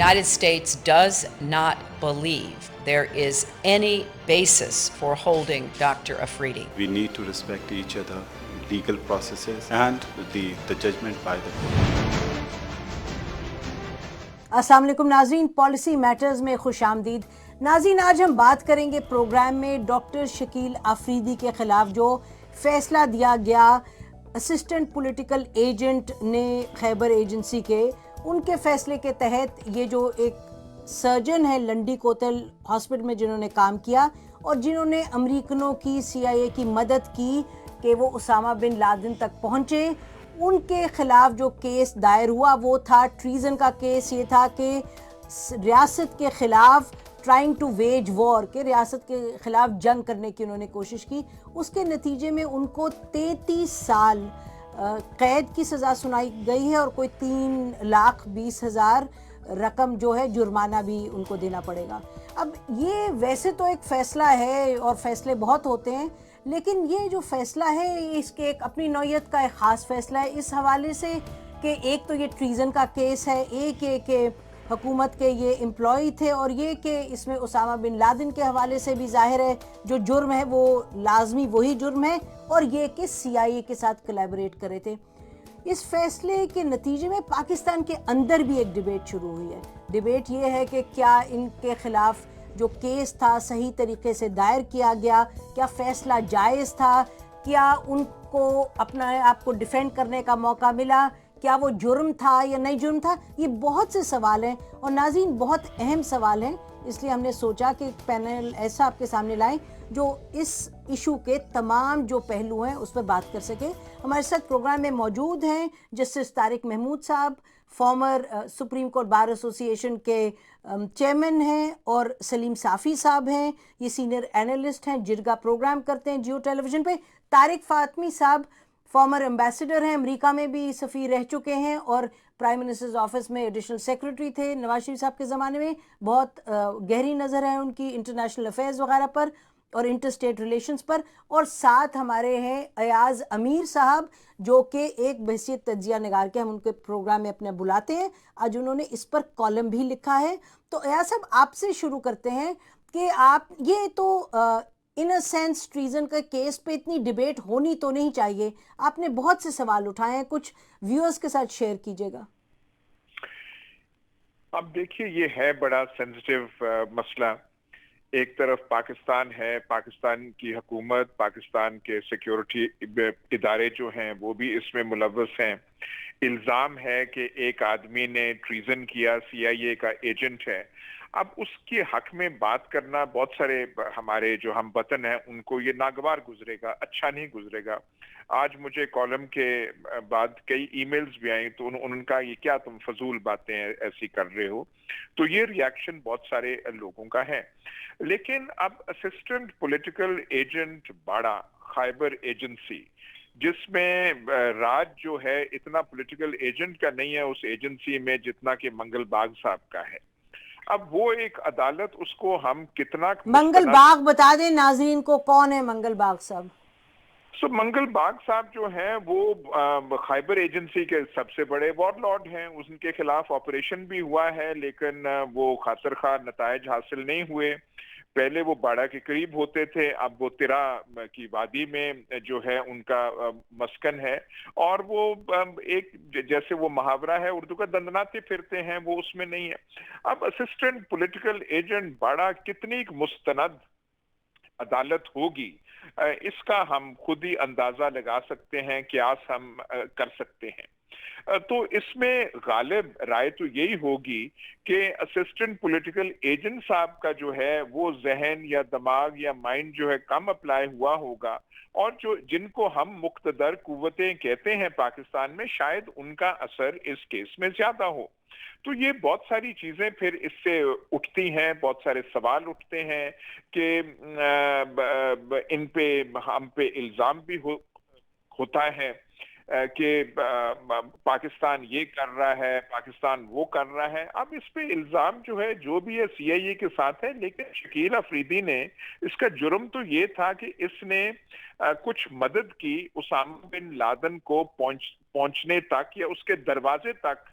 United States does not believe there is any basis for holding Dr. Afridi. We need to respect each other, legal processes, and the judgment by the court. السلام علیکم ناظرین، policy matters میں خوش آمدید۔ ناظرین، آج ہم بات کریں گے پروگرام میں ڈاکٹر شکیل آفریدی کے خلاف جو فیصلہ دیا گیا اسسٹنٹ پولیٹیکل ایجنٹ نے خیبر ایجنسی کے، ان کے فیصلے کے تحت یہ جو ایک سرجن ہے لنڈی کوتل ہاسپٹل میں جنہوں نے کام کیا اور جنہوں نے امریکنوں کی CIA کی مدد کی کہ وہ اسامہ بن لادن تک پہنچے، ان کے خلاف جو کیس دائر ہوا وہ تھا ٹریزن کا کیس۔ یہ تھا کہ ریاست کے خلاف ٹرائنگ ٹو ویج وار، کہ ریاست کے خلاف جنگ کرنے کی انہوں نے کوشش کی۔ اس کے نتیجے میں ان کو 33 سال قید کی سزا سنائی گئی ہے اور کوئی 3,20,000 رقم جو ہے جرمانہ بھی ان کو دینا پڑے گا۔ اب یہ ویسے تو ایک فیصلہ ہے اور فیصلے بہت ہوتے ہیں، لیکن یہ جو فیصلہ ہے اس کے ایک اپنی نوعیت کا ایک خاص فیصلہ ہے اس حوالے سے کہ ایک تو یہ ٹریزن کا کیس ہے، ایک یہ کہ حکومت کے یہ امپلائی تھے، اور یہ کہ اس میں اسامہ بن لادن کے حوالے سے بھی ظاہر ہے جو جرم ہے وہ لازمی وہی جرم ہے، اور یہ کہ CIA کے ساتھ کولیبریٹ کرے تھے۔ اس فیصلے کے نتیجے میں پاکستان کے اندر بھی ایک ڈیبیٹ شروع ہوئی ہے۔ ڈیبیٹ یہ ہے کہ کیا ان کے خلاف جو کیس تھا صحیح طریقے سے دائر کیا گیا، کیا فیصلہ جائز تھا، کیا ان کو اپنا آپ کو ڈیفینڈ کرنے کا موقع ملا، کیا وہ جرم تھا یا نہیں جرم تھا۔ یہ بہت سے سوال ہیں اور ناظرین بہت اہم سوال ہیں، اس لیے ہم نے سوچا کہ ایک پینل ایسا آپ کے سامنے لائیں جو اس ایشو کے تمام جو پہلو ہیں اس پر بات کر سکے۔ ہمارے ساتھ پروگرام میں موجود ہیں جسٹس طارق محمود صاحب، فارمر سپریم کورٹ بار ایسوسی ایشن کے چیئرمین ہیں، اور سلیم صافی صاحب ہیں، یہ سینئر اینالسٹ ہیں، جرگا پروگرام کرتے ہیں جیو ٹیلی ویژن پہ۔ طارق فاطمی صاحب فارمر ایمبیسڈر ہیں، امریکہ میں بھی سفیر رہ چکے ہیں اور پرائم منسٹرز آفس میں ایڈیشنل سیکرٹری تھے نواز شریف صاحب کے زمانے میں۔ بہت گہری نظر ہے ان کی انٹرنیشنل افیئرز وغیرہ پر اور انٹر اسٹیٹ ریلیشنز پر۔ اور ساتھ ہمارے ہیں ایاز امیر صاحب جو کہ ایک بحیثیت تجزیہ نگار کے ہم ان کے پروگرام میں اپنے بلاتے ہیں، آج انہوں نے اس پر کالم بھی لکھا ہے۔ تو ایاز صاحب آپ سے شروع کرتے ہیں کہ آپ یہ تو ان اے سینس ٹریزن کا کیس پہ اتنی ڈیبیٹ ہونی تو نہیں چاہیے، آپ نے بہت سے سوال اٹھائے ہیں، کچھ ویورز کے ساتھ شیئر کیجیے گا۔ اب دیکھیے یہ ہے بڑا سینسٹیو مسئلہ۔ ایک طرف پاکستان ہے، پاکستان کی حکومت، پاکستان کے سیکیورٹی ادارے جو ہیں وہ بھی اس میں ملوث ہیں۔ الزام ہے کہ ایک آدمی نے ٹریزن کیا، CIA کا ایجنٹ ہے۔ اب اس کے حق میں بات کرنا بہت سارے ہمارے جو ہم وطن ہیں ان کو یہ ناگوار گزرے گا، اچھا نہیں گزرے گا۔ آج مجھے کالم کے بعد کئی ای میلز بھی آئیں تو ان کا یہ کیا تم فضول باتیں ایسی کر رہے ہو، تو یہ ریاکشن بہت سارے لوگوں کا ہے۔ لیکن اب اسسٹنٹ پولیٹیکل ایجنٹ باڑا خیبر ایجنسی، جس میں راج جو ہے اتنا پولیٹیکل ایجنٹ کا نہیں ہے اس ایجنسی میں جتنا کہ منگل باغ صاحب کا ہے۔ اب وہ ایک عدالت اس کو ہم کتنا منگل باغ بتا دیں ناظرین کو، کون ہے منگل باغ صاحب؟ منگل باغ صاحب جو ہیں وہ خیبر ایجنسی کے سب سے بڑے وار لارڈ ہیں۔ ان کے خلاف آپریشن بھی ہوا ہے لیکن وہ خاطر خواہ نتائج حاصل نہیں ہوئے۔ پہلے وہ باڑا کے قریب ہوتے تھے، اب وہ ترا کی وادی میں جو ہے ان کا مسکن ہے، اور وہ ایک جیسے وہ محاورہ ہے اردو کا دندناتے پھرتے ہیں، وہ اس میں نہیں ہے۔ اب اسسٹنٹ پولیٹیکل ایجنٹ باڑا کتنی مستند عدالت ہوگی اس کا ہم خود ہی اندازہ لگا سکتے ہیں، قیاس ہم کر سکتے ہیں۔ تو اس میں غالب رائے تو یہی ہوگی کہ اسسٹنٹ پولیٹیکل ایجنٹ صاحب کا جو ہے وہ ذہن یا دماغ یا مائنڈ جو ہے کم اپلائی ہوا ہوگا، اور جن کو ہم مقتدر قوتیں کہتے ہیں پاکستان میں، شاید ان کا اثر اس کیس میں زیادہ ہو۔ تو یہ بہت ساری چیزیں پھر اس سے اٹھتی ہیں، بہت سارے سوال اٹھتے ہیں کہ ان پہ ہم پہ الزام بھی ہوتا ہے کہ پاکستان یہ کر رہا ہے، پاکستان وہ کر رہا ہے۔ اب اس پہ الزام جو ہے جو بھی ہے CIA کے ساتھ ہے، لیکن شکیل آفریدی نے اس کا جرم تو یہ تھا کہ اس نے کچھ مدد کی اسامہ بن لادن کو پہنچنے تک یا اس کے دروازے تک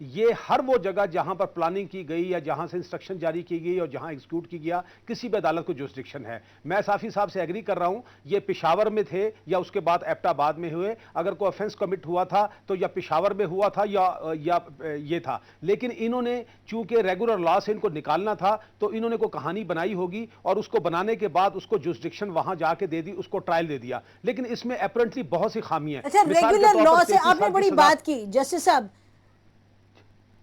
یہ ہر وہ جگہ جہاں پر پلاننگ کی گئی یا جہاں سے انسٹرکشن جاری کی گئی اور جہاں ایگزیکیوٹ کی گیا کسی بھی عدالت کو جورسڈکشن ہے. میں صافی صاحب سے ایگری کر رہا ہوں, یہ پشاور میں تھے یا اس کے بعد ایبٹ آباد میں ہوئے, اگر کوئی افینس کمٹ ہوا تھا تو یا پشاور میں ہوا تھا یا یہ تھا, لیکن انہوں نے چونکہ ریگولر لا سے ان کو نکالنا تھا تو انہوں نے کوئی کہانی بنائی ہوگی اور اس کو بنانے کے بعد اس کو جورسڈکشن وہاں جا کے دے دی, اس کو ٹرائل دے دیا, لیکن اس میں اپیرنٹلی بہت سی خامیاں ہیں. اچھا, ریگولر لا سے آپ نے بڑی بات کی جسٹس صاحب,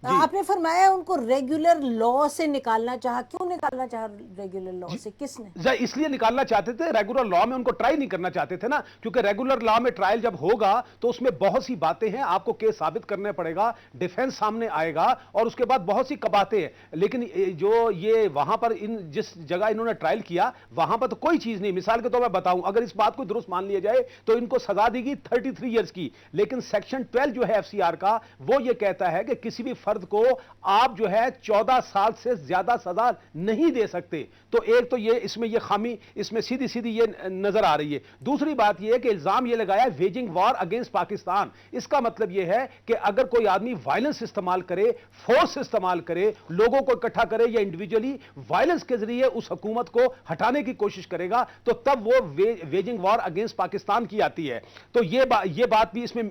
آپ نے فرمایا ان کو ریگولر لا سے نکالنا چاہا, کیوں نکالنا چاہا ریگولر لا سے, کس نے؟ اس لیے نکالنا چاہتے تھے, ریگولر لا میں ان کو ٹرائی نہیں کرنا چاہتے تھے نا, کیونکہ ریگولر لا میں ٹرائل جب ہوگا تو اس میں بہت سی باتیں ہیں, آپ کو کیس ثابت کرنا پڑے گا, ڈیفینس سامنے آئے گا اور اس کے بعد بہت سی کباتیں ہیں. لیکن جو یہ وہاں پر جس جگہ انہوں نے ٹرائل کیا وہاں پر تو کوئی چیز نہیں. مثال کے طور پر بتاؤں, اگر اس بات کو درست مان لیا جائے تو ان کو سزا دی گئی 33 ایئرز کی, لیکن سیکشن 12 جو ہے ایف سی آر کا وہ یہ کہتا ہے کہ کسی بھی فرد کو آپ جو ہے 14 سال سے زیادہ سزا نہیں دے سکتے. تو ایک تو یہ اس میں یہ خامی اس میں سیدھی سیدھی یہ نظر آ رہی ہے. دوسری بات یہ ہے کہ الزام یہ لگایا ویجنگ وار اگینسٹ پاکستان. اس کا مطلب یہ ہے کہ اگر کوئی آدمی وائلنس استعمال کرے, فورس استعمال کرے, لوگوں کو اکٹھا کرے یا انڈیویجولی وائلنس کے ذریعے اس حکومت کو ہٹانے کی کوشش کرے گا تو تب وہ ویجنگ وار اگینسٹ پاکستان کی آتی ہے. تو یہ بات بھی اس میں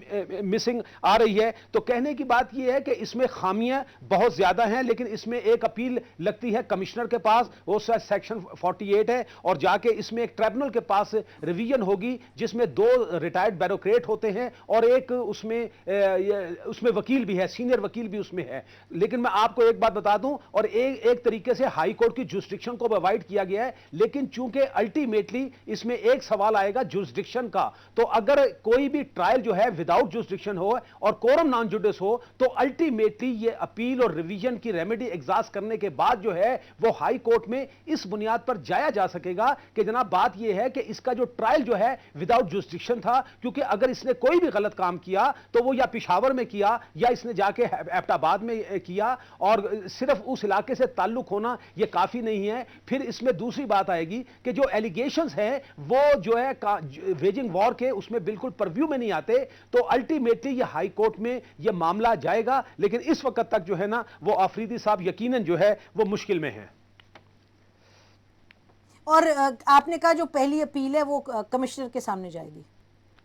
مسنگ آ رہی ہے. تو کہنے کی بات یہ ہے کہ اس میں خامیاں بہت زیادہ ہیں, لیکن اس میں ایک اپیل لگتی ہے کمشنر کے پاس, وہ سیکشن 48 ہے, اور جا کے اس میں ایک ٹریبونل کے پاس ریویژن ہوگی جس میں 2 ریٹائرڈ بیوروکریٹ ہوتے ہیں اور ایک اس میں وکیل بھی ہے, سینئر وکیل بھی اس میں ہے. لیکن میں آپ کو ایک بات بتا دوں, اور ایک طریقے سے ہائی کورٹ کی جورسڈکشن کو اوائڈ کیا گیا ہے, لیکن چونکہ الٹیمیٹلی اس میں ایک سوال آئے گا جورسڈکشن کا. تو اگر کوئی بھی ٹرائل جو ہے وداؤٹ جورسڈکشن ہو اور کورم نان جوڈس ہو تو الٹیمیٹلی یہ اپیل اور ریویژن کی ریمیڈی ایگزاسٹ کرنے کے بعد جو ہے وہ ہائی کورٹ میں اس بنیاد پر جایا جا سکے گا کہ جناب بات یہ ہے کہ اس کا جو ٹرائل جو ہے وداؤٹ جورسڈکشن تھا, کیونکہ اگر اس نے کوئی بھی غلط کام کیا تو وہ یا پشاور میں کیا یا اس نے جا کے ایبٹ آباد میں کیا, اور صرف اس علاقے سے تعلق ہونا یہ کافی نہیں ہے. پھر اس میں دوسری بات آئے گی کہ جو ایلیگیشنز ہیں وہ جو ہے ویجنگ وار کے اس میں بالکل پرویو میں نہیں آتے. تو الٹیمیٹلی یہ ہائی کورٹ میں یہ معاملہ جائے گا, لیکن اس وقت تک جو ہے نا وہ آفریدی صاحب یقیناً جو ہے وہ مشکل میں ہیں. اور آپ نے کہا جو پہلی اپیل ہے وہ کمشنر کے سامنے جائے گی,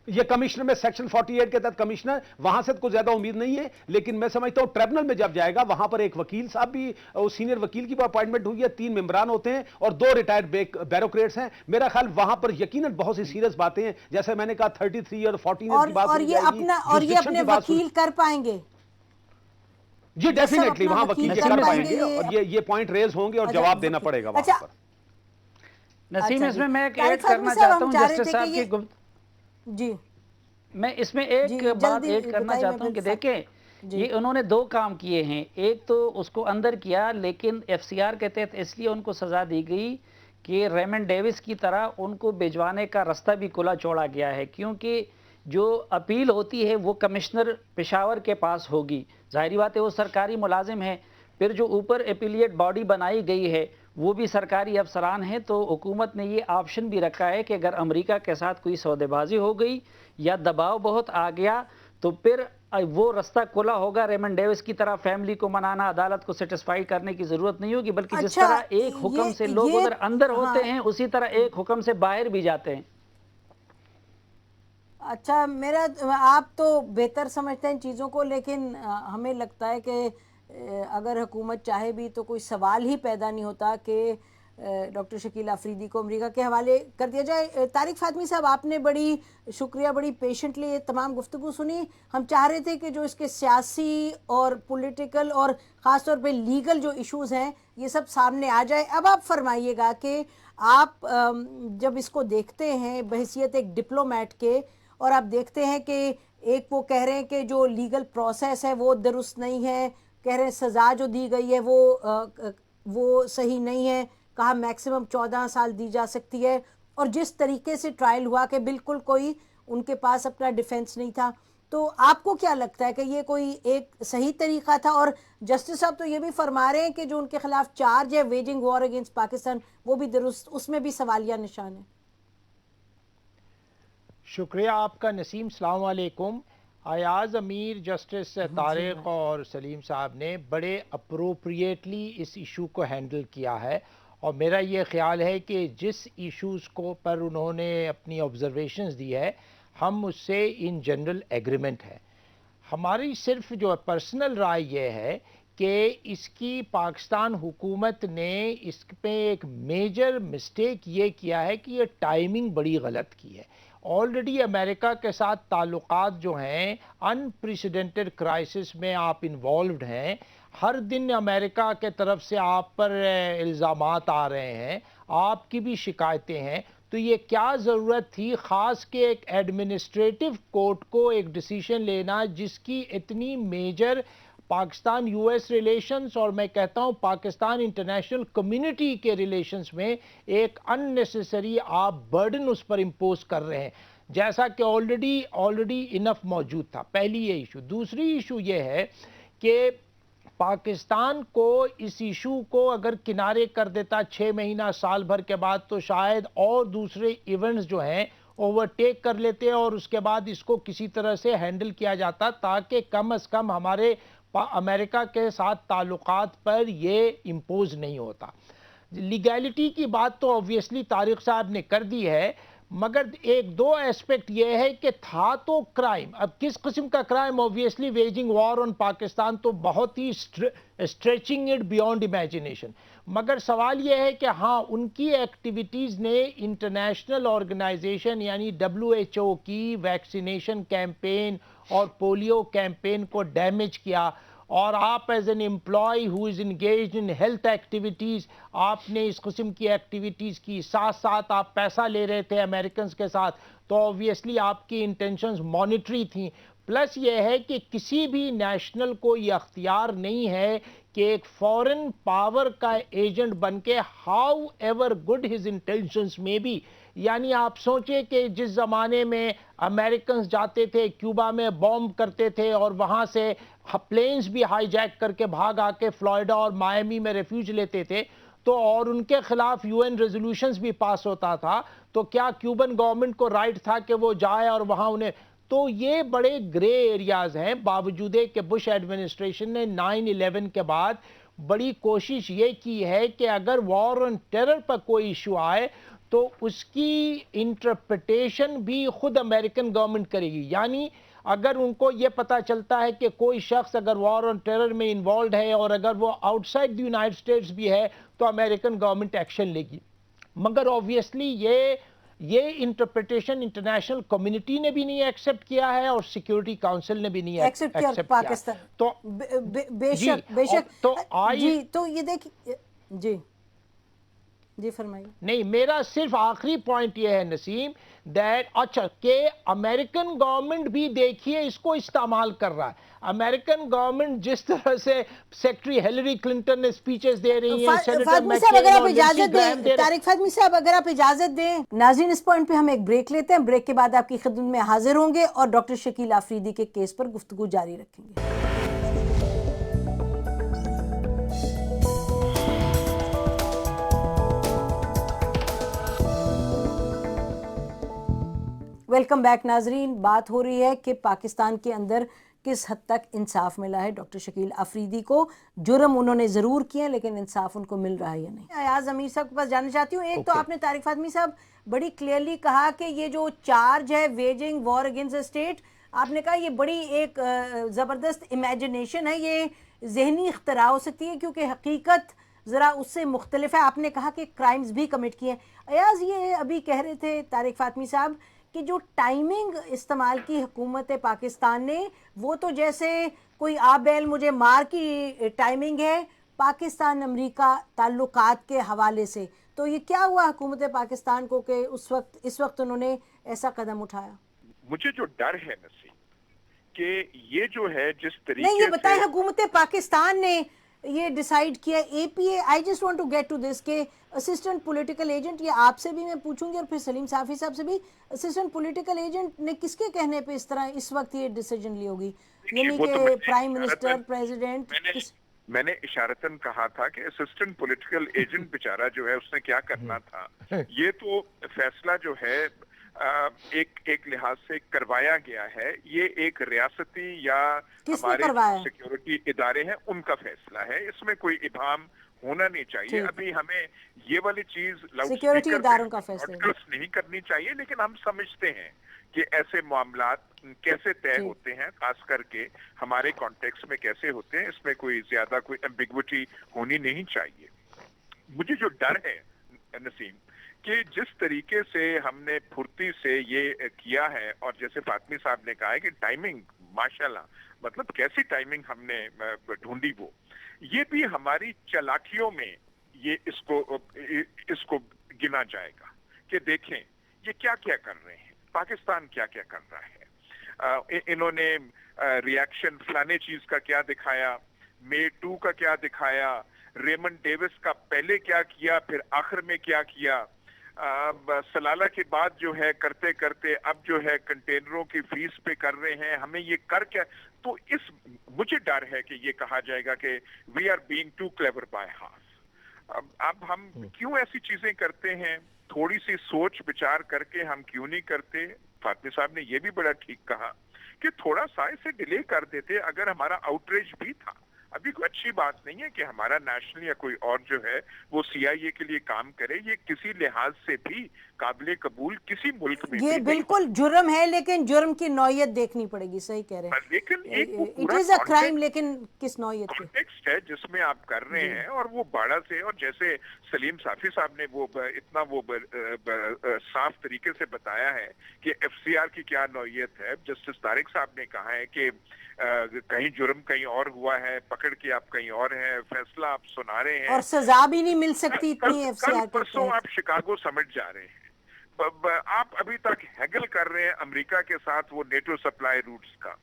یہ کمشنر میں سیکشن 48 کے تحت کمشنر, وہاں سے کوئی زیادہ امید نہیں ہے, لیکن میں سمجھتا ہوں ٹریبونل میں جب جائے گا وہاں پر ایک وکیل صاحب بھی, سینئر وکیل کی اپوائنٹمنٹ ہوئی ہے, 3 ممبران ہوتے ہیں اور 2 ریٹائرڈ بیوروکریٹس ہیں. میرا خیال وہاں پر یقیناً بہت سی سیریس باتیں ہیں, جیسے میں نے کہا 33 اور 14 کی بات اور یہ اپنے وکیل کر پائیں گے. جی ڈیفینیٹلی وہاں وکیل کر پائیں گے اور یہ پوائنٹ ریز ہوں گے اور جواب دینا پڑے گا وہاں پر. نسیم, اس میں میں ایڈ کرنا چاہتا ہوں جسٹس صاحب کی جی, میں اس میں ایک بات ایڈ کرنا چاہتا ہوں کہ دیکھیں یہ انہوں نے 2 کام کیے ہیں. ایک تو اس کو اندر کیا, لیکن ایف سی آر کے تحت اس لیے ان کو سزا دی گئی کہ ریمنڈ ڈیوس کی طرح ان کو بھجوانے کا راستہ بھی کھلا چھوڑا گیا ہے, کیونکہ جو اپیل ہوتی ہے وہ کمشنر پشاور کے پاس ہوگی. ظاہری بات ہے وہ سرکاری ملازم ہے. پھر جو اوپر اپیلیٹ باڈی بنائی گئی ہے وہ بھی سرکاری افسران ہیں. تو حکومت نے یہ آپشن بھی رکھا ہے کہ اگر امریکہ کے ساتھ کوئی سودے بازی ہو گئی یا دباؤ بہت آ گیا تو پھر وہ راستہ کھلا ہوگا. ریمنڈ ڈیوس کی طرح فیملی کو منانا, عدالت کو سیٹسفائی کرنے کی ضرورت نہیں ہوگی, بلکہ جس طرح ایک حکم سے لوگ ادھر اندر ہوتے ہیں اسی طرح ایک حکم سے باہر بھی جاتے ہیں. اچھا, آپ تو بہتر سمجھتے ہیں ان چیزوں کو, لیکن ہمیں لگتا ہے کہ اگر حکومت چاہے بھی تو کوئی سوال ہی پیدا نہیں ہوتا کہ ڈاکٹر شکیل آفریدی کو امریکہ کے حوالے کر دیا جائے. طارق فاطمی صاحب, آپ نے بڑی شکریہ, بڑی پیشنٹلی یہ تمام گفتگو سنی. ہم چاہ رہے تھے کہ جو اس کے سیاسی اور پولیٹیکل اور خاص طور پہ لیگل جو ایشوز ہیں یہ سب سامنے آ جائے. اب آپ فرمائیے گا کہ آپ جب اس کو دیکھتے ہیں بحیثیت ایک ڈپلومیٹ کے, اور آپ دیکھتے ہیں کہ ایک وہ کہہ رہے ہیں کہ جو لیگل پروسیس ہے وہ درست نہیں ہے, کہہ رہے ہیں سزا جو دی گئی ہے وہ صحیح نہیں ہے, کہا میکسیمم 14 سال دی جا سکتی ہے, اور جس طریقے سے ٹرائل ہوا کہ بالکل کوئی ان کے پاس اپنا ڈیفنس نہیں تھا. تو آپ کو کیا لگتا ہے کہ یہ کوئی ایک صحیح طریقہ تھا؟ اور جسٹس صاحب تو یہ بھی فرما رہے ہیں کہ جو ان کے خلاف چارج ہے ویجنگ وار اگینسٹ پاکستان وہ بھی درست, اس میں بھی سوالیہ نشان ہے. شکریہ آپ کا نسیم. السلام علیکم. ایاز امیر، جسٹس طارق اور سلیم صاحب نے بڑے اپروپریٹلی اس ایشو کو ہینڈل کیا ہے، اور میرا یہ خیال ہے کہ جس ایشوز کو پر انہوں نے اپنی آبزرویشنز دی ہے ہم اس سے ان جنرل ایگریمنٹ ہے۔ ہماری صرف جو پرسنل رائے یہ ہے کہ اس کی پاکستان حکومت نے اس پہ ایک میجر مسٹیک یہ کیا ہے کہ یہ ٹائمنگ بڑی غلط کی ہے۔ آلریڈی امریکہ کے ساتھ تعلقات جو ہیں انپریسیڈنٹڈ کرائسس میں آپ انوالوڈ ہیں، ہر دن امریکہ کے طرف سے آپ پر الزامات آ رہے ہیں، آپ کی بھی شکایتیں ہیں، تو یہ کیا ضرورت تھی خاص کہ ایک ایڈمنسٹریٹو کورٹ کو ایک ڈیسیشن لینا جس کی اتنی major Pakistan U S relations اور میں کہتا ہوں پاکستان انٹرنیشنل کمیونٹی کے ریلیشنز میں ایک ان نیسیسری آپ برڈن اس پر امپوز کر رہے ہیں، جیسا کہ آلریڈی انف موجود تھا۔ پہلی یہ ایشو۔ دوسری ایشو یہ ہے کہ پاکستان کو اس ایشو کو اگر کنارے کر دیتا 6 مہینہ سال بھر کے بعد تو شاید اور دوسرے ایونٹس جو ہیں اوورٹیک کر لیتے اور اس کے بعد اس کو کسی طرح سے ہینڈل کیا جاتا تاکہ کم از کم ہمارے امریکہ کے ساتھ تعلقات پر یہ امپوز نہیں ہوتا۔ لیگیلٹی کی بات تو آبویسلی طارق صاحب نے کر دی ہے، مگر ایک دو ایسپیکٹ یہ ہے کہ تھا تو کرائم، اب کس قسم کا کرائم؟ آبویسلی ویجنگ وار آن پاکستان تو بہت ہی اسٹریچنگ اٹ بیونڈ امیجنیشن، مگر سوال یہ ہے کہ ہاں ان کی ایکٹیویٹیز نے انٹرنیشنل آرگنائزیشن یعنی WHO کی ویکسینیشن کیمپین اور پولیو کیمپین کو ڈیمیج کیا، اور آپ ایز این امپلائی ہو is engaged in health activities آپ نے اس قسم کی ایکٹیویٹیز کی، ساتھ ساتھ آپ پیسہ لے رہے تھے امریکنز کے ساتھ، تو آبویسلی آپ کی انٹینشنز مانیٹری تھیں۔ پلس یہ ہے کہ کسی بھی نیشنل کو یہ اختیار نہیں ہے کہ ایک فورن پاور کا ایجنٹ بن کے how ever good his intentions میں بھی، یعنی آپ سوچیں کہ جس زمانے میں امریکنز جاتے تھے کیوبا میں بومب کرتے تھے اور وہاں سے پلینز بھی ہائی جیک کر کے بھاگ آ کے فلوریڈا اور مائمی میں ریفیوج لیتے تھے، تو اور ان کے خلاف UN ریزولوشنز بھی پاس ہوتا تھا، تو کیا کیوبن گورنمنٹ کو رائٹ تھا کہ وہ جائے اور وہاں انہیں؟ تو یہ بڑے گرے ایریاز ہیں، باوجود کہ بش ایڈمنسٹریشن نے 9/11 کے بعد بڑی کوشش یہ کی ہے کہ اگر وار آن ٹیرر پر کوئی ایشو آئے تو اس کی انٹرپریٹیشن بھی خود امریکن گورنمنٹ کرے گی، یعنی اگر ان کو یہ پتا چلتا ہے کہ کوئی شخص اگر وار آن ٹیرر میں انوالوڈ ہے اور اگر وہ out side the United States بھی ہے تو امریکن گورنمنٹ ایکشن لے گی، مگر آبویسلی یہ انٹرپریٹیشن انٹرنیشنل کمیونٹی نے بھی نہیں ایکسیپٹ کیا ہے اور سیکیورٹی کاؤنسل نے بھی نہیں ایکسیپٹ کیا پاکستان تو بے شک تو جی، تو یہ دیکھیں جی فرمائیے۔ نہیں، میرا صرف آخری پوائنٹ یہ ہے نسیم اچھا کہ امریکن گورنمنٹ بھی دیکھیے اس کو استعمال کر رہا ہے۔ امریکن گورنمنٹ جس طرح سے سیکٹری ہیلری کلنٹن نے سپیچز دے رہی ہیں، فاطمی صاحب اگر آپ اجازت دیں، طارق فاطمی صاحب اگر آپ اجازت دیں، ناظرین اس پوائنٹ پہ ہم ایک بریک لیتے ہیں، بریک کے بعد آپ کی خدمت میں حاضر ہوں گے اور ڈاکٹر شکیل آفریدی کے کیس پر گفتگو جاری رکھیں گے۔ ویلکم بیک ناظرین، بات ہو رہی ہے کہ پاکستان کے اندر کس حد تک انصاف ملا ہے ڈاکٹر شکیل آفریدی کو۔ جرم انہوں نے ضرور کیے لیکن انصاف ان کو مل رہا ہے یا نہیں۔ ایاز امیر صاحب کے پاس جانا چاہتی ہوں۔ ایک تو آپ نے طارق فاطمی صاحب بڑی کلیئرلی کہا کہ یہ جو چارج ہے ویجنگ وار اگینسٹ اسٹیٹ، آپ نے کہا یہ بڑی ایک زبردست امیجنیشن ہے، یہ ذہنی اختراع ہو سکتی ہے کیونکہ حقیقت ذرا اس سے مختلف ہے۔ آپ نے کہا کہ کرائمز بھی کمٹ کیے ہیں۔ ایاز یہ ابھی کہہ رہے تھے طارق فاطمی صاحب کہ جو ٹائمنگ استعمال کی حکومت پاکستان نے، وہ تو جیسے کوئی آبیل مجھے مار کی ٹائمنگ ہے پاکستان امریکہ تعلقات کے حوالے سے۔ تو یہ کیا ہوا حکومت پاکستان کو کہ اس وقت انہوں نے ایسا قدم اٹھایا؟ مجھے جو ڈر ہے نسیم کہ یہ جو ہے جس طریقے نہیں، یہ بتائیں حکومت پاکستان نے یہ ڈیسائیڈ کیا A P A, I just want to get to this کہ اسسٹنٹ پولیٹیکل ایجنٹ، یہ آپ سے بھی میں پوچھوں گی اور پھر سلیم صافی صاحب سے بھی، اسسٹنٹ پولیٹیکل ایجنٹ نے کس کے کہنے پہ اس طرح اس وقت یہ ڈیسیجن لی ہوگی؟ یعنی کہ پرائم منسٹر، پریزیڈنٹ؟ میں نے اشارتاً کہا تھا کہ اسسٹنٹ پولیٹیکل ایجنٹ بیچارہ جو ہے اس نے کیا کرنا تھا، یہ تو فیصلہ جو ہے ایک لحاظ سے کروایا گیا ہے. یہ ایک ریاستی یا کس نے ہمارے کروایا؟ سیکیورٹی ادارے ہیں ان کا فیصلہ ہے. اس میں کوئی ابہام ہونا نہیں چاہیے. ٹھیک. ابھی ہمیں یہ والی چیز لاؤڈ سیکیورٹی اسپیکر اداروں کا فیصلہ ہے. براڈکاسٹ نہیں کرنی چاہیے, لیکن ہم سمجھتے ہیں کہ ایسے معاملات کیسے طے ٹھیک. ہوتے ہیں, خاص کر کے ہمارے کانٹیکس میں کیسے ہوتے ہیں, اس میں کوئی زیادہ کوئی ایمبیگوٹی ہونی نہیں چاہیے. مجھے جو ڈر ہے نسیم کہ جس طریقے سے ہم نے پھرتی سے یہ کیا ہے, اور جیسے فاطمی صاحب نے کہا ہے کہ ٹائمنگ ماشاءاللہ, مطلب کیسی ٹائمنگ ہم نے ڈھونڈی, وہ یہ بھی ہماری چالاکیوں میں یہ اس کو گنا جائے گا کہ دیکھیں یہ کیا کیا کر رہے ہیں, پاکستان کیا کیا کر رہا ہے. انہوں نے ریاکشن فلانے چیز کا کیا دکھایا, مے 2 کا کیا دکھایا, ریمنڈ ڈیوس کا پہلے کیا کیا, پھر آخر میں کیا کیا, سلالہ کے بعد جو ہے کرتے کرتے اب جو ہے کنٹینروں کی فیس پہ کر رہے ہیں, ہمیں یہ کر کیا. تو مجھے ڈر ہے کہ یہ کہا جائے گا کہ we are being too clever by half. اب ہم کیوں ایسی چیزیں کرتے ہیں, تھوڑی سی سوچ بچار کر کے ہم کیوں نہیں کرتے. فاطمی صاحب نے یہ بھی بڑا ٹھیک کہا کہ تھوڑا سا اسے ڈیلے کر دیتے. اگر ہمارا آؤٹریج بھی تھا, ابھی کوئی اچھی بات نہیں ہے کہ ہمارا نیشنل یا کوئی اور جو ہے وہ سی آئی اے کے لیے کام کرے, یہ کسی لحاظ سے بھی قابل قبول کسی ملک میں یہ بھی بالکل جرم ہے, لیکن جرم کی نوعیت دیکھنی پڑے گی. صحیح کہہ رہے ہیں, لیکن ایک وہ اٹ پورا از اے کرائم, لیکن کس نوعیت کے. کانٹیکسٹ ہے جس میں آپ کر رہے ہیں, اور وہ باڑا سے, اور جیسے سلیم صافی صاحب نے وہ اتنا وہ صاف طریقے سے بتایا ہے کہ ایف سی آر کی کیا نوعیت ہے. جسٹس طارق صاحب نے کہا ہے کہ کہیں جرم کہیں اور ہوا ہے, پکڑ کے آپ کہیں اور ہیں, فیصلہ آپ سنا رہے ہیں, اور سزا بھی نہیں مل سکتی اتنی ایف سی کل آر کے پرسوں تحت. آپ شکاگو سمٹ جا رہے ہیں, آپ ابھی تک ہیگل کر رہے ہیں امریکہ کے ساتھ وہ نیٹو سپلائی روٹس کا.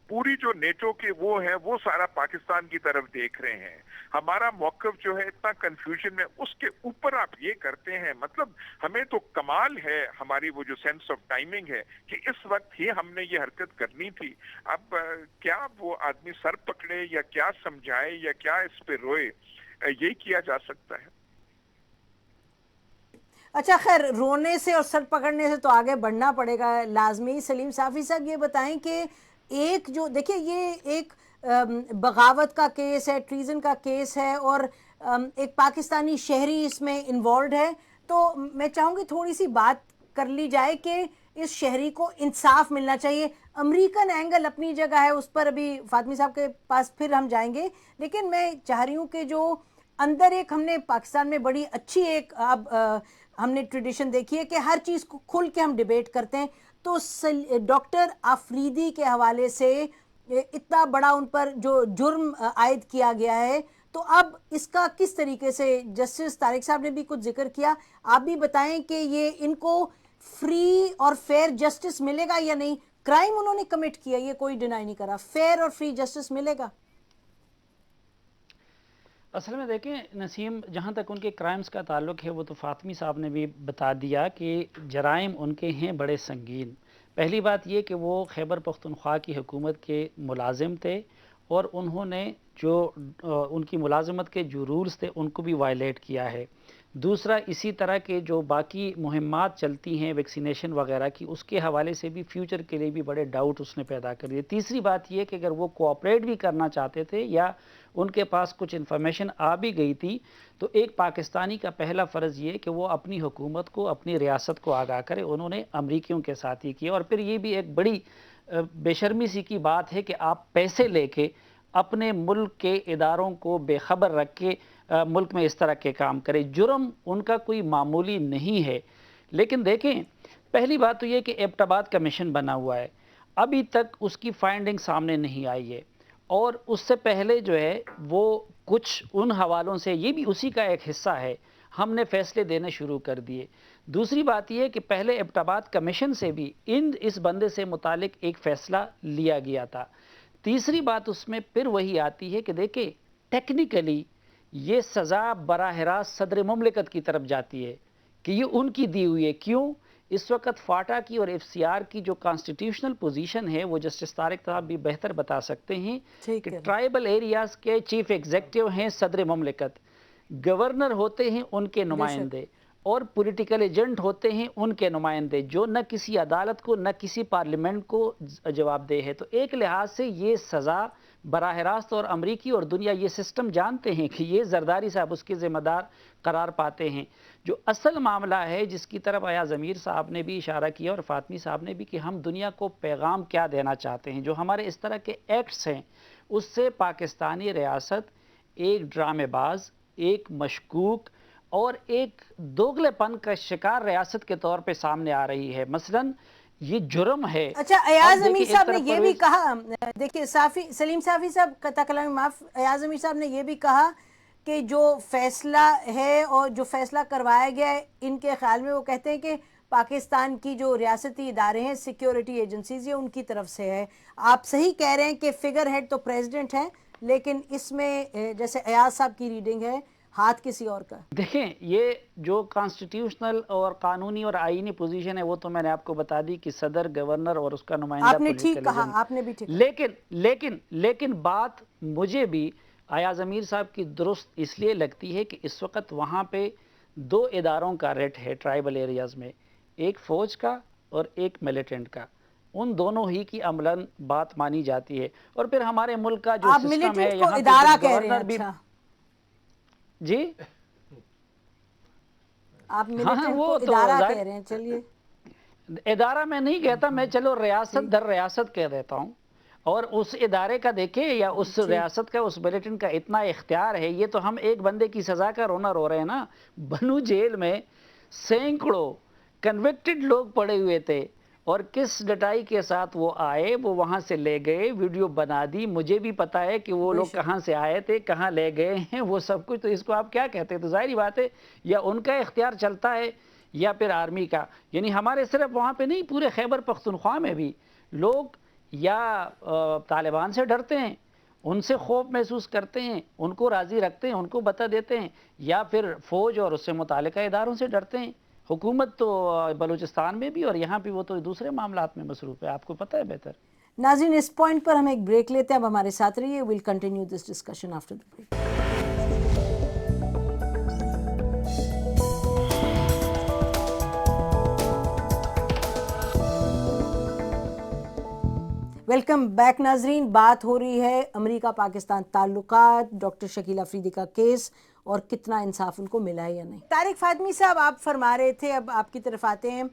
پوری جو نیٹو کے وہ ہے وہ سارا پاکستان کی طرف دیکھ رہے ہیں. ہمارا موقف جو ہے اتنا کنفیوژن میں, اس کے اوپر آپ یہ کرتے ہیں. مطلب ہمیں تو کمال ہے ہماری وہ جو سینس آف ٹائمنگ ہے کہ اس وقت ہی ہم نے یہ حرکت کرنی تھی. اب کیا وہ آدمی سر پکڑے یا کیا سمجھائے یا کیا اس پہ روئے, یہی کیا جا سکتا ہے. اچھا خیر, رونے سے اور سر پکڑنے سے تو آگے بڑھنا پڑے گا لازمی. سلیم صافی صاحب یہ بتائیں کہ ایک جو دیکھیں یہ ایک بغاوت کا کیس ہے, ٹریزن کا کیس ہے, اور ایک پاکستانی شہری اس میں انوالوڈ ہے. تو میں چاہوں گی تھوڑی سی بات کر لی جائے کہ اس شہری کو انصاف ملنا چاہیے. امریکن اینگل اپنی جگہ ہے, اس پر ابھی فاطمی صاحب کے پاس پھر ہم جائیں گے, لیکن میں چاہ رہی ہوں کہ جو اندر ایک ہم نے پاکستان میں بڑی اچھی ایک اب ہم نے ٹریڈیشن دیکھی ہے کہ ہر چیز کو کھل کے ہم ڈیبیٹ کرتے ہیں. تو ڈاکٹر آفریدی کے حوالے سے اتنا بڑا ان پر جو جرم عائد کیا گیا ہے, تو اب اس کا کس طریقے سے, جسٹس طارق صاحب نے بھی کچھ ذکر کیا, آپ بھی بتائیں کہ یہ ان کو فری اور فیئر جسٹس ملے گا یا نہیں. کرائم انہوں نے کمٹ کیا, یہ کوئی ڈینائی نہیں کرا, فیئر اور فری جسٹس ملے گا. اصل میں دیکھیں نسیم, جہاں تک ان کے کرائمز کا تعلق ہے وہ تو فاطمی صاحب نے بھی بتا دیا کہ جرائم ان کے ہیں بڑے سنگین. پہلی بات یہ کہ وہ خیبر پختونخوا کی حکومت کے ملازم تھے, اور انہوں نے جو ان کی ملازمت کے جو رولز تھے ان کو بھی وائلیٹ کیا ہے. دوسرا, اسی طرح کے جو باقی مہمات چلتی ہیں ویکسینیشن وغیرہ کی, اس کے حوالے سے بھی فیوچر کے لیے بھی بڑے ڈاؤٹ اس نے پیدا کر دیے. تیسری بات یہ کہ اگر وہ کوآپریٹ بھی کرنا چاہتے تھے یا ان کے پاس کچھ انفارمیشن آ بھی گئی تھی, تو ایک پاکستانی کا پہلا فرض یہ کہ وہ اپنی حکومت کو, اپنی ریاست کو آگاہ کرے. انہوں نے امریکیوں کے ساتھ یہ کیا. اور پھر یہ بھی ایک بڑی بے شرمی سی کی بات ہے کہ آپ پیسے لے کے اپنے ملک کے اداروں کو بے خبر رکھ کے ملک میں اس طرح کے کام کرے. جرم ان کا کوئی معمولی نہیں ہے. لیکن دیکھیں, پہلی بات تو یہ کہ ایبٹ آباد کمیشن بنا ہوا ہے, ابھی تک اس کی فائنڈنگ سامنے نہیں آئی ہے, اور اس سے پہلے جو ہے وہ کچھ ان حوالوں سے, یہ بھی اسی کا ایک حصہ ہے, ہم نے فیصلے دینے شروع کر دیے. دوسری بات یہ کہ پہلے ایبٹ آباد کمیشن سے بھی اس بندے سے متعلق ایک فیصلہ لیا گیا تھا. تیسری بات اس میں پھر وہی آتی ہے کہ دیکھیں ٹیکنیکلی یہ سزا براہ راست صدر مملکت کی طرف جاتی ہے کہ یہ ان کی دی ہوئی ہے. کیوں؟ اس وقت فاٹا کی اور ایف سی آر کی جو کانسٹیٹیوشنل پوزیشن ہے وہ جسٹس طارق صاحب بھی بہتر بتا سکتے ہیں کہ ٹرائبل ایریاز کے چیف ایگزیکٹو ہیں صدر مملکت, گورنر ہوتے ہیں ان کے نمائندے, اور پولیٹیکل ایجنٹ ہوتے ہیں ان کے نمائندے، جو نہ کسی عدالت کو نہ کسی پارلیمنٹ کو جواب دہ ہے۔ تو ایک لحاظ سے یہ سزا براہ راست، اور امریکی اور دنیا یہ سسٹم جانتے ہیں کہ یہ زرداری صاحب اس کے ذمہ دار قرار پاتے ہیں۔ جو اصل معاملہ ہے جس کی طرف ایاز امیر صاحب نے بھی اشارہ کیا اور فاطمی صاحب نے بھی، کہ ہم دنیا کو پیغام کیا دینا چاہتے ہیں، جو ہمارے اس طرح کے ایکٹس ہیں اس سے پاکستانی ریاست ایک ڈرامے باز، ایک مشکوک اور ایک دوگلے پن کا شکار ریاست کے طور پہ سامنے آ رہی ہے۔ مثلاً یہ جرم ہے۔ اچھا، ایاز اب امیر دیکھیں صاحب ایک نے طرف یہ بھی پرویز- کہا، دیکھیں سلیم صافی صاحب قطع کلامی معاف، ایاز امیر صاحب نے یہ بھی کہا کہ جو فیصلہ ہے اور جو فیصلہ کروایا گیا ہے، ان کے خیال میں وہ کہتے ہیں کہ پاکستان کی جو ریاستی ادارے ہیں، سیکیورٹی ایجنسیز، یہ ان کی طرف سے ہے۔ آپ صحیح کہہ رہے ہیں کہ فگر ہیڈ تو پریزیڈنٹ ہے، لیکن اس میں جیسے ایاز صاحب کی ریڈنگ ہے، ہاتھ کسی اور کا۔ دیکھیں یہ جو کانسٹیٹیوشنل اور قانونی اور آئینی پوزیشن ہے وہ تو میں نے آپ کو بتا دی کہ صدر، گورنر اور اس کا نمائندہ آپ نے ٹھیک پولیٹیکل کہا، ایجنٹ۔ آپ نے بھی ٹھیک کہا۔ لیکن بات مجھے بھی ایاز امیر صاحب کی درست اس لیے لگتی ہے کہ اس وقت وہاں پہ دو اداروں کا ریٹ ہے ٹرائبل ایریاز میں، ایک فوج کا اور ایک ملیٹنٹ کا۔ ان دونوں ہی کی عملاً بات مانی جاتی ہے، اور پھر ہمارے ملک کا جو آپ سسٹم ہے ملیٹنٹ کو یہاں پہ ادارہ جو کہہ رہے ہیں؟ گورنر بھی، اچھا، جی آپ ہاں ملیٹنٹ وہ کو تو ادارہ ظاہر کہہ رہے ہیں، چلیے۔ ادارہ میں نہیں کہتا، میں چلو ریاست در ریاست کہہ دیتا ہوں۔ اور اس ادارے کا دیکھیں یا اس ریاست کا، اس بلیٹن کا اتنا اختیار ہے، یہ تو ہم ایک بندے کی سزا کا رونا رو رہے ہیں نا۔ بنو جیل میں سینکڑوں کنوکٹڈ لوگ پڑے ہوئے تھے، اور کس ڈٹائی کے ساتھ وہ آئے، وہ وہاں سے لے گئے، ویڈیو بنا دی، مجھے بھی پتا ہے کہ وہ لوگ کہاں سے آئے تھے، کہاں لے گئے ہیں، وہ سب کچھ۔ تو اس کو آپ کیا کہتے ہیں؟ تو ظاہری بات ہے یا ان کا اختیار چلتا ہے یا پھر آرمی کا۔ یعنی ہمارے صرف وہاں پہ نہیں، پورے خیبر پختونخوا میں بھی لوگ یا طالبان سے ڈرتے ہیں، ان سے خوف محسوس کرتے ہیں، ان کو راضی رکھتے ہیں، ان کو بتا دیتے ہیں، یا پھر فوج اور اس سے متعلقہ اداروں سے ڈرتے ہیں۔ حکومت تو بلوچستان میں بھی اور یہاں پہ وہ تو دوسرے معاملات میں مصروف ہے، آپ کو پتہ ہے بہتر۔ ناظرین، اس پوائنٹ پر ہم ایک بریک لیتے ہیں، اب ہمارے ساتھ رہیے، we'll continue this discussion after the break. Welcome back ناظرین، بات ہو رہی ہے امریکہ پاکستان تعلقات، ڈاکٹر شکیل افریدی کا کیس اور کتنا انصاف ان کو ملا ہے یا نہیں۔ طارق فاطمی صاحب، آپ فرما رہے تھے، اب آپ کی طرف آتے ہیں،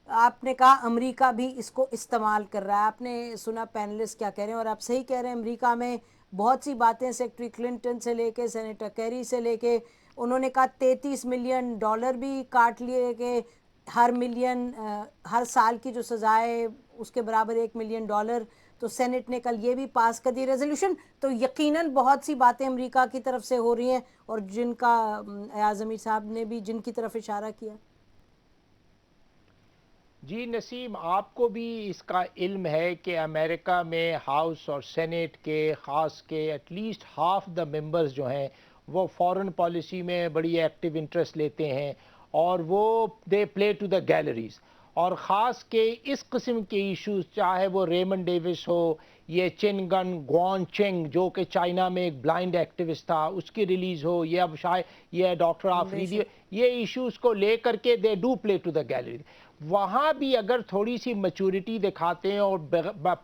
آپ نے کہا امریکہ بھی اس کو استعمال کر رہا ہے۔ آپ نے سنا پینلسٹ کیا کہہ رہے ہیں، اور آپ صحیح کہہ رہے ہیں، امریکہ میں بہت سی باتیں، سیکٹری کلنٹن سے لے کے سینیٹر کیری سے لے کے، انہوں نے کہا $33 ملین بھی کاٹ لیے کہ ہر سال کی جو سزا ہے اس کے برابر $1 ملین۔ تو سینٹ نے کل یہ بھی پاس کر دی ریزولوشن۔ تو یقیناً بہت سی باتیں امریکہ کی طرف سے ہو رہی ہیں، اور جن کا ایاز امیر صاحب نے بھی جن کی طرف اشارہ کیا۔ جی نسیم، آپ کو بھی اس کا علم ہے کہ امریکہ میں ہاؤس اور سینٹ کے خاص کے at least half the members جو ہیں وہ فورن پالیسی میں بڑی ایکٹیو انٹرسٹ لیتے ہیں، اور وہ دے پلے ٹو دا گیلریز، اور خاص کے اس قسم کے ایشوز، چاہے وہ ریمنڈ ڈیوس ہو، یہ چنگن گوان چنگ جو کہ چائنا میں ایک بلائنڈ ایکٹیوسٹ تھا، اس کی ریلیز ہو، یہ اب شاید یہ ڈاکٹر آفریدی، یہ ایشوز کو لے کر کے they do play to the gallery. وہاں بھی اگر تھوڑی سی میچورٹی دکھاتے ہیں اور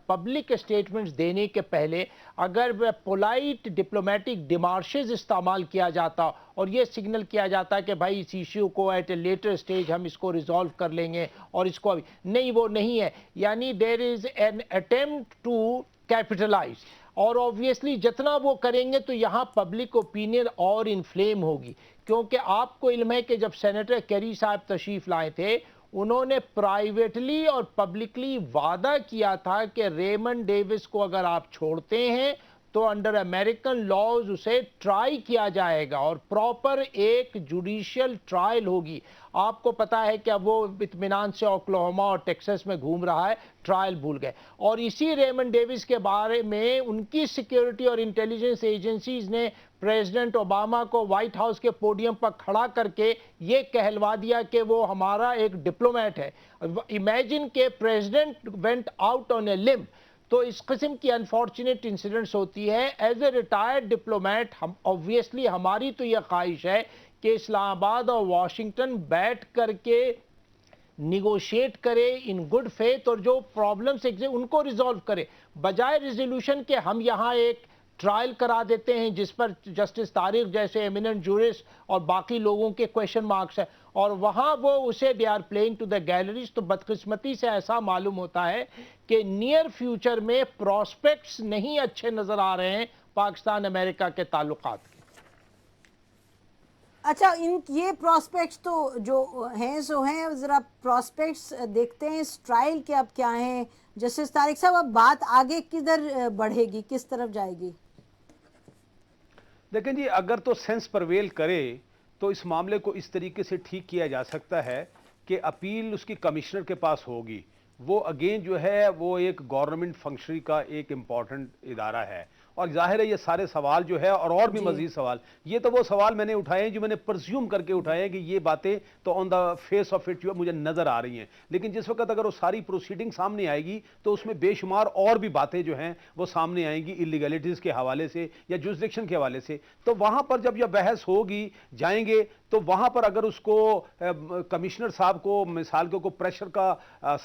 پبلک اسٹیٹمنٹس دینے کے پہلے اگر پولائٹ ڈپلومیٹک ڈیمارشز استعمال کیا جاتا اور یہ سگنل کیا جاتا کہ بھائی اس ایشو کو ایٹ اے لیٹر سٹیج ہم اس کو ریزالو کر لیں گے، اور اس کو نہیں، وہ نہیں ہے، یعنی there is an attempt to capitalize, اور اوبویسلی جتنا وہ کریں گے تو یہاں پبلک اوپینین اور انفلیم ہوگی، کیونکہ آپ کو علم ہے کہ جب سینیٹر کیری صاحب تشریف لائے تھے، انہوں نے پرائیویٹلی اور پبلکلی وعدہ کیا تھا کہ ریمنڈ ڈیوس کو اگر آپ چھوڑتے ہیں تو انڈر امریکن لاز اسے ٹرائی کیا جائے گا، اور پراپر ایک جوڈیشل ٹرائل ہوگی۔ آپ کو پتا ہے کہ اب وہ اطمینان سے اوکلاہوما اور ٹیکسس میں گھوم رہا ہے، ٹرائل بھول گئے، اور اسی ریمنڈ ڈیوس کے بارے میں ان کی سیکیورٹی اور انٹیلیجنس ایجنسیز نے پریزیڈنٹ اوباما کو وائٹ ہاؤس کے پوڈیم پر کھڑا کر کے یہ کہلوا دیا کہ وہ ہمارا ایک ڈپلومیٹ ہے۔ امیجن کہ پریزیڈنٹ وینٹ آؤٹ آن اے لمب۔ تو اس قسم کی انفارچونیٹ انسیڈنٹس ہوتی ہے۔ As a retired diplomat, obviously ہماری تو یہ خواہش ہے کہ اسلام آباد اور واشنگٹن بیٹھ کر کے نیگوشیٹ کرے ان گڈ فیتھ اور جو پرابلمس ان کو ریزالو کرے، بجائے ریزولوشن کے ہم یہاں ایک ٹرائل کرا دیتے ہیں جس پر جسٹس طارق جیسے ایمیننٹ جورسٹ اور باقی لوگوں کے کویشچن مارکس ہیں، اور وہاں وہ اسے they are playing to the galleries. تو بدقسمتی سے ایسا معلوم ہوتا ہے کہ نیئر فیوچر میں پراسپیکٹس نہیں اچھے نظر آ رہے ہیں پاکستان امریکہ کے تعلقات کے. اچھا، یہ پراسپیکٹس تو جو ہیں سو ہیں، ذرا پراسپیکٹس دیکھتے ہیں اس ٹرائل کے اب کیا ہیں. جسٹس طارق صاحب، اب بات آگے کدھر بڑھے گی، کس طرف جائے گی؟ دیکھیں جی، اگر تو سینس پرویل کرے تو اس معاملے کو اس طریقے سے ٹھیک کیا جا سکتا ہے کہ اپیل اس کی کمشنر کے پاس ہوگی. وہ اگین جو ہے وہ ایک گورنمنٹ فنکشنری کا ایک امپورٹنٹ ادارہ ہے، اور ظاہر ہے یہ سارے سوال جو ہے اور بھی مزید سوال، یہ تو وہ سوال میں نے اٹھائے ہیں جو میں نے پرزیوم کر کے اٹھائے ہیں کہ یہ باتیں تو آن دا فیس آف اٹ مجھے نظر آ رہی ہیں، لیکن جس وقت اگر وہ ساری پروسیڈنگ سامنے آئے گی تو اس میں بے شمار اور بھی باتیں جو ہیں وہ سامنے آئیں گی اللیگلٹیز کے حوالے سے یا جورسڈکشن کے حوالے سے. تو وہاں پر جب یہ بحث ہوگی جائیں گے تو وہاں پر اگر اس کو کمشنر صاحب کو مثال کے کو پریشر کا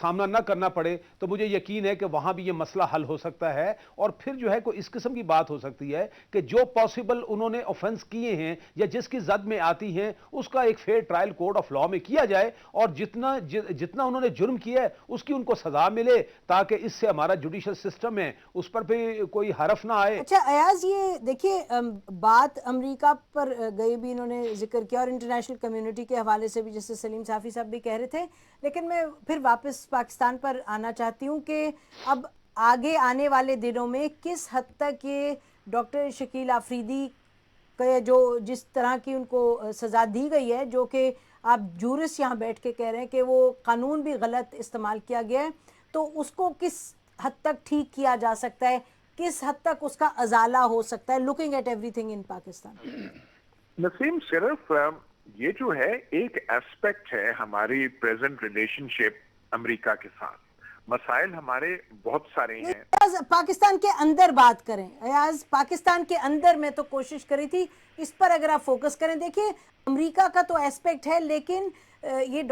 سامنا نہ کرنا پڑے تو مجھے یقین ہے کہ وہاں بھی یہ مسئلہ حل ہو سکتا ہے. اور پھر جو ہے کوئی اس قسم کی بات ہو سکتی ہے کہ جو پاسبل انہوں نے آفینس کیے ہیں یا جس کی زد میں آتی ہیں اس کا ایک fair trial code of law میں کیا جائے، اور جتنا انہوں نے جرم کیا ہے اس کی ان کو سزا ملے، تاکہ اس سے ہمارا جوڈیشل سسٹم ہے اس پر بھی کوئی حرف نہ آئے. اچھا ایاز، یہ دیکھیے بات امریکہ پر گئی بھی انہوں نے ذکر کیا، اور انٹرنیشنل کمیونٹی کے حوالے سے بھی جیسے سلیم صافی صاحب بھی کہہ رہے تھے، لیکن میں پھر واپس پاکستان پر آنا چاہتی ہوں کہ اب آگے آنے والے دنوں میں کس حد تک یہ ڈاکٹر شکیل آفریدی کے جو جس طرح کی ان کو سزا دی گئی ہے، جو کہ آپ جورس یہاں بیٹھ کے کہہ رہے ہیں کہ وہ قانون بھی غلط استعمال کیا گیا ہے، تو اس کو کس حد تک ٹھیک کیا جا سکتا ہے، کس حد تک اس کا ازالہ ہو سکتا ہے، looking at everything in Pakistan? Naseem, صرف یہ جو ہے ایک ایسپیکٹ ہے ہماری پریزنٹ ریلیشن شپ امریکہ کے ساتھ. مسائل ہمارے بہت سارے ہیں. پاکستان کے اندر بات کریں ایاز، پاکستان کے اندر میں تو کوشش کری تھی اس پر اگر آپ فوکس کریں. دیکھیے امریکہ کا تو ایسپیکٹ ہے، لیکن یہ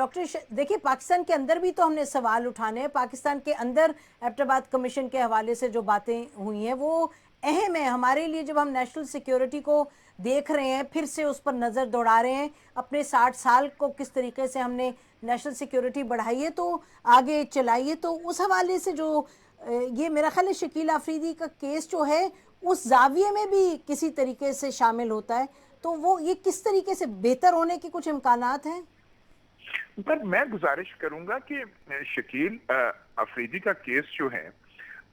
دیکھیے پاکستان کے اندر بھی تو ہم نے سوال اٹھانے ہیں. پاکستان کے اندر ایبٹ آباد کمیشن کے حوالے سے جو باتیں ہوئی ہیں وہ اہم ہے ہمارے لیے. جب ہم نیشنل سیکیورٹی کو دیکھ رہے ہیں، پھر سے اس پر نظر دوڑا رہے ہیں، اپنے 60 سال کو کس طریقے سے ہم نے نیشنل سیکیورٹی بڑھائی ہے تو آگے چلائیے، تو اس حوالے سے جو یہ میرا خیال ہے شکیل آفریدی کا کیس جو ہے اس زاویے میں بھی کسی طریقے سے شامل ہوتا ہے، تو وہ یہ کس طریقے سے بہتر ہونے کے کچھ امکانات ہیں؟ پر میں گزارش کروں گا کہ شکیل آفریدی کا کیس جو ہے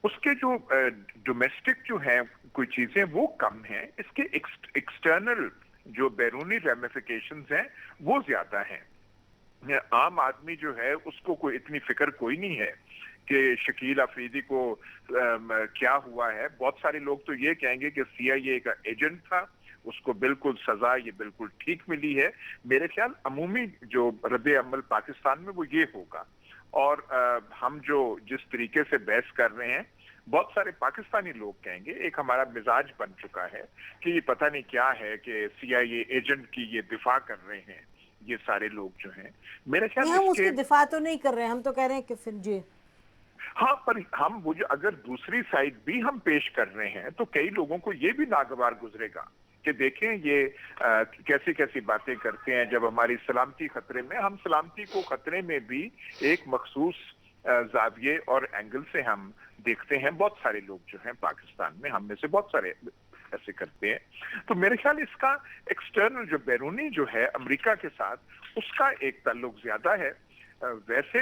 اس کے جو ڈومیسٹک جو ہیں کوئی چیزیں وہ کم ہیں، اس کے ایکسٹرنل جو بیرونی ریمیفیکیشنز ہیں وہ زیادہ ہیں. عام آدمی جو ہے اس کو کوئی اتنی فکر کوئی نہیں ہے کہ شکیل آفریدی کو کیا ہوا ہے. بہت سارے لوگ تو یہ کہیں گے کہ CIA کا ایجنٹ تھا، اس کو بالکل سزا یہ بالکل ٹھیک ملی ہے. میرے خیال عمومی جو رد عمل پاکستان میں وہ یہ ہوگا، اور ہم جو جس طریقے سے بحث کر رہے ہیں بہت سارے پاکستانی لوگ کہیں گے ایک ہمارا مزاج بن چکا ہے کہ یہ پتہ نہیں کیا ہے کہ CIA ایجنٹ کی یہ دفاع کر رہے ہیں یہ سارے لوگ جو ہیں. میرے خیال ہم اس کی دفاع تو نہیں کر رہے ہیں، ہم تو کہہ رہے ہیں کہ پھر جی ہاں، پر ہم وہ جو اگر دوسری سائڈ بھی ہم پیش کر رہے ہیں تو کئی لوگوں کو یہ بھی ناگوار گزرے گا کہ دیکھیں یہ کیسی کیسی باتیں کرتے ہیں جب ہماری سلامتی خطرے میں. ہم سلامتی کو خطرے میں بھی ایک مخصوص زاویے اور اینگل سے ہم دیکھتے ہیں. بہت سارے لوگ جو ہیں پاکستان میں، ہم میں سے بہت سارے ایسے کرتے ہیں. تو میرے خیال اس کا ایکسٹرنل جو بیرونی جو ہے امریکہ کے ساتھ اس کا ایک تعلق زیادہ ہے. ویسے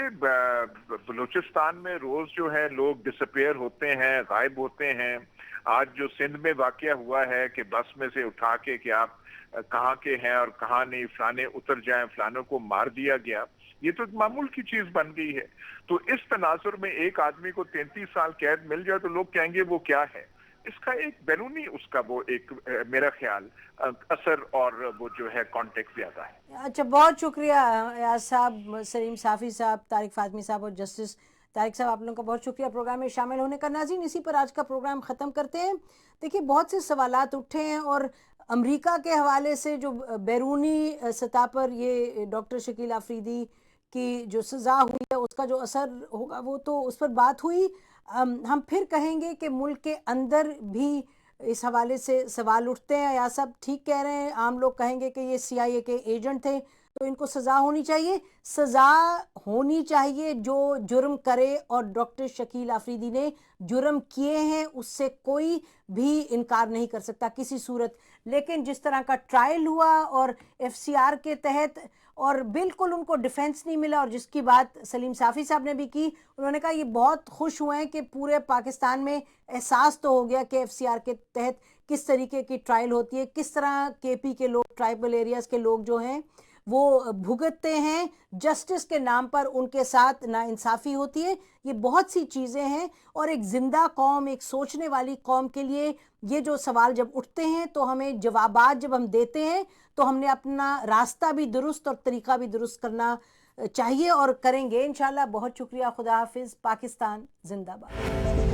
بلوچستان میں روز جو ہے لوگ ڈسپیئر ہوتے ہیں، غائب ہوتے ہیں. آج جو سندھ میں واقعہ ہوا ہے کہ بس میں سے اٹھا کے کہ آپ کہاں کے ہیں اور کہاں نہیں، فلانے اتر جائیں، فلانوں کو مار دیا گیا، یہ تو ایک معمول کی چیز بن گئی ہے. تو اس تناظر میں ایک آدمی کو 33 سال قید مل جائے تو لوگ کہیں گے وہ کیا ہے. اس کا ایک بیرونی اس کا وہ ایک میرا خیال اثر اور وہ جو ہے کانٹیکٹ زیادہ ہے. اچھا، بہت شکریہ ایاز صاحب، سلیم صافی صاحب، طارق فاطمی صاحب اور جسٹس طارق صاحب، آپ لوگوں کا بہت شکریہ پروگرام میں شامل ہونے کا. ناظرین، اسی پر آج کا پروگرام ختم کرتے ہیں. دیکھیے بہت سے سوالات اٹھے ہیں اور امریکہ کے حوالے سے جو بیرونی سطح پر یہ ڈاکٹر شکیل آفریدی کی جو سزا ہوئی ہے اس کا جو اثر ہوگا وہ تو اس پر بات ہوئی. ہم پھر کہیں گے کہ ملک کے اندر بھی اس حوالے سے سوال اٹھتے ہیں. یا سب ٹھیک کہہ رہے ہیں, عام لوگ کہیں گے کہ یہ CIA کے ایجنٹ تھے تو ان کو سزا ہونی چاہیے. سزا ہونی چاہیے جو جرم کرے, اور ڈاکٹر شکیل آفریدی نے جرم کیے ہیں اس سے کوئی بھی انکار نہیں کر سکتا کسی صورت. لیکن جس طرح کا ٹرائل ہوا اور FCR کے تحت, اور بالکل ان کو ڈیفنس نہیں ملا, اور جس کی بات سلیم صافی صاحب نے بھی کی, انہوں نے کہا یہ بہت خوش ہوئے ہیں کہ پورے پاکستان میں احساس تو ہو گیا کہ FCR کے تحت کس طریقے کی ٹرائل ہوتی ہے, کس طرح KP کے لوگ, ٹرائبل ایریاز کے لوگ جو ہیں وہ بھگتتے ہیں, جسٹس کے نام پر ان کے ساتھ ناانصافی ہوتی ہے. یہ بہت سی چیزیں ہیں, اور ایک زندہ قوم, ایک سوچنے والی قوم کے لیے یہ جو سوال جب اٹھتے ہیں تو ہمیں جوابات جب ہم دیتے ہیں تو ہم نے اپنا راستہ بھی درست اور طریقہ بھی درست کرنا چاہیے, اور کریں گے انشاءاللہ. بہت شکریہ. خدا حافظ. پاکستان زندہ باد.